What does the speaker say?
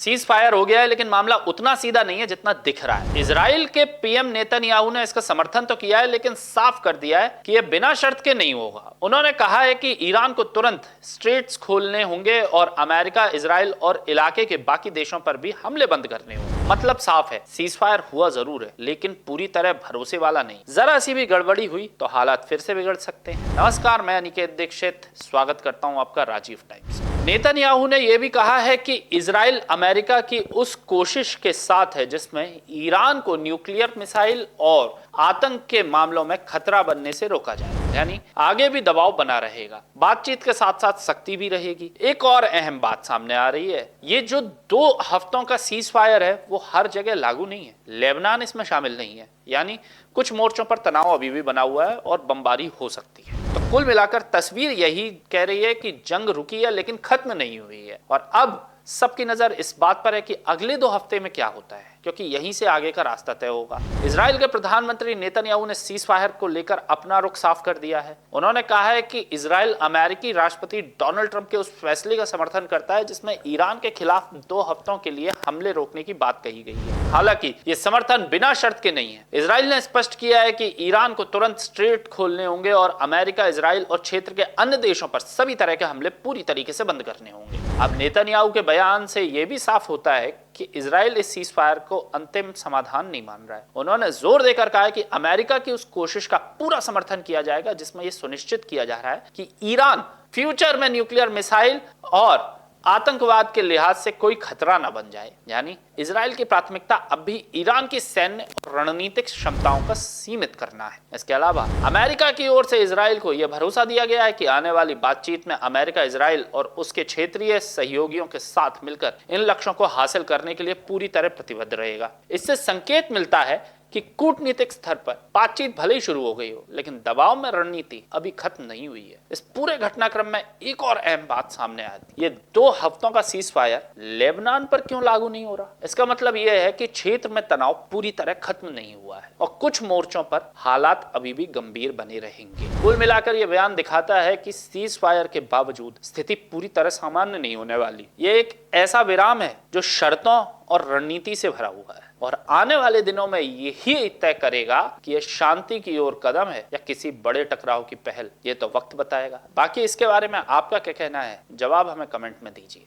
Cease fire हो गया है, लेकिन मामला उतना सीधा नहीं है जितना दिख रहा है। इजराइल के पीएम नेतन्याहू ने इसका समर्थन तो किया है, लेकिन साफ कर दिया है कि यह बिना शर्त के नहीं होगा। उन्होंने कहा है कि ईरान को तुरंत स्ट्रेट्स खोलने होंगे और अमेरिका, इजराइल और इलाके के बाकी देशों पर भी हमले बंद करने होंगे। मतलब साफ है, सीज फायर हुआ जरूर है, लेकिन पूरी तरह भरोसे वाला नहीं। जरा सी भी गड़बड़ी हुई तो हालात फिर से बिगड़ सकते हैं। नमस्कार, मैं अनिकेत दीक्षित स्वागत करता हूं आपका राजीव टाइम्स। नेतन्याहू ने यह भी कहा है कि इजराइल अमेरिका की उस कोशिश के साथ है जिसमें ईरान को न्यूक्लियर मिसाइल और आतंक के मामलों में खतरा बनने से रोका जाए, यानी आगे भी दबाव बना रहेगा। बातचीत के साथ साथ सख्ती भी रहेगी। एक और अहम बात सामने आ रही है, ये जो 2 हफ्तों का सीज फायर है वो हर जगह लागू नहीं है। लेबनान इसमें शामिल नहीं है, यानी कुछ मोर्चों पर तनाव अभी भी बना हुआ है और बमबारी हो सकती है। तो कुल मिलाकर तस्वीर यही कह रही है कि जंग रुकी है लेकिन खत्म नहीं हुई है। और अब सबकी नजर इस बात पर है कि अगले 2 हफ्ते में क्या होता है, क्योंकि यहीं से आगे का रास्ता तय होगा। इजराइल के प्रधानमंत्री नेतन्याहू ने सीज फायर को लेकर अपना रुख साफ कर दिया है। उन्होंने कहा है कि इजराइल अमेरिकी राष्ट्रपति डोनाल्ड ट्रंप के उस फैसले का समर्थन करता है जिसमें ईरान के खिलाफ 2 हफ्तों के लिए हमले रोकने की बात कही गई है। हालांकि ये समर्थन बिना शर्त के नहीं है। इजराइल ने स्पष्ट किया है कि ईरान को तुरंत स्ट्रेट खोलने होंगे और अमेरिका, इजराइल और क्षेत्र के अन्य देशों पर सभी तरह के हमले पूरी तरीके से बंद करने होंगे। अब नेतन्याहू के बयान से यह भी साफ होता है कि इजराइल इस सीज फायर को अंतिम समाधान नहीं मान रहा है। उन्होंने जोर देकर कहा है कि अमेरिका की उस कोशिश का पूरा समर्थन किया जाएगा जिसमें यह सुनिश्चित किया जा रहा है कि ईरान फ्यूचर में न्यूक्लियर मिसाइल और आतंकवाद के लिहाज से कोई खतरा ना बन जाए। यानी इजराइल की प्राथमिकता अब भी ईरान की सैन्य और रणनीतिक क्षमताओं का सीमित करना है। इसके अलावा अमेरिका की ओर से इजराइल को यह भरोसा दिया गया है कि आने वाली बातचीत में अमेरिका, इजराइल और उसके क्षेत्रीय सहयोगियों के साथ मिलकर इन लक्ष्यों को हासिल करने के लिए पूरी तरह प्रतिबद्ध रहेगा। इससे संकेत मिलता है कि कूटनीतिक स्तर पर बातचीत भले ही शुरू हो गई हो, लेकिन दबाव में रणनीति अभी खत्म नहीं हुई है। इस पूरे घटनाक्रम में एक और अहम बात सामने आती है, ये 2 हफ्तों का सीज फायर लेबनान पर क्यों लागू नहीं हो रहा। इसका मतलब यह है कि क्षेत्र में तनाव पूरी तरह खत्म नहीं हुआ है और कुछ मोर्चों पर हालात अभी भी गंभीर बने रहेंगे। कुल मिलाकर यह बयान दिखाता है कि सीज फायर के बावजूद स्थिति पूरी तरह सामान्य नहीं होने वाली। यह एक ऐसा विराम है जो शर्तों और रणनीति से भरा हुआ है और आने वाले दिनों में यही तय करेगा कि यह शांति की ओर कदम है या किसी बड़े टकराव की पहल। ये तो वक्त बताएगा। बाकी इसके बारे में आपका क्या कहना है, जवाब हमें कमेंट में दीजिए।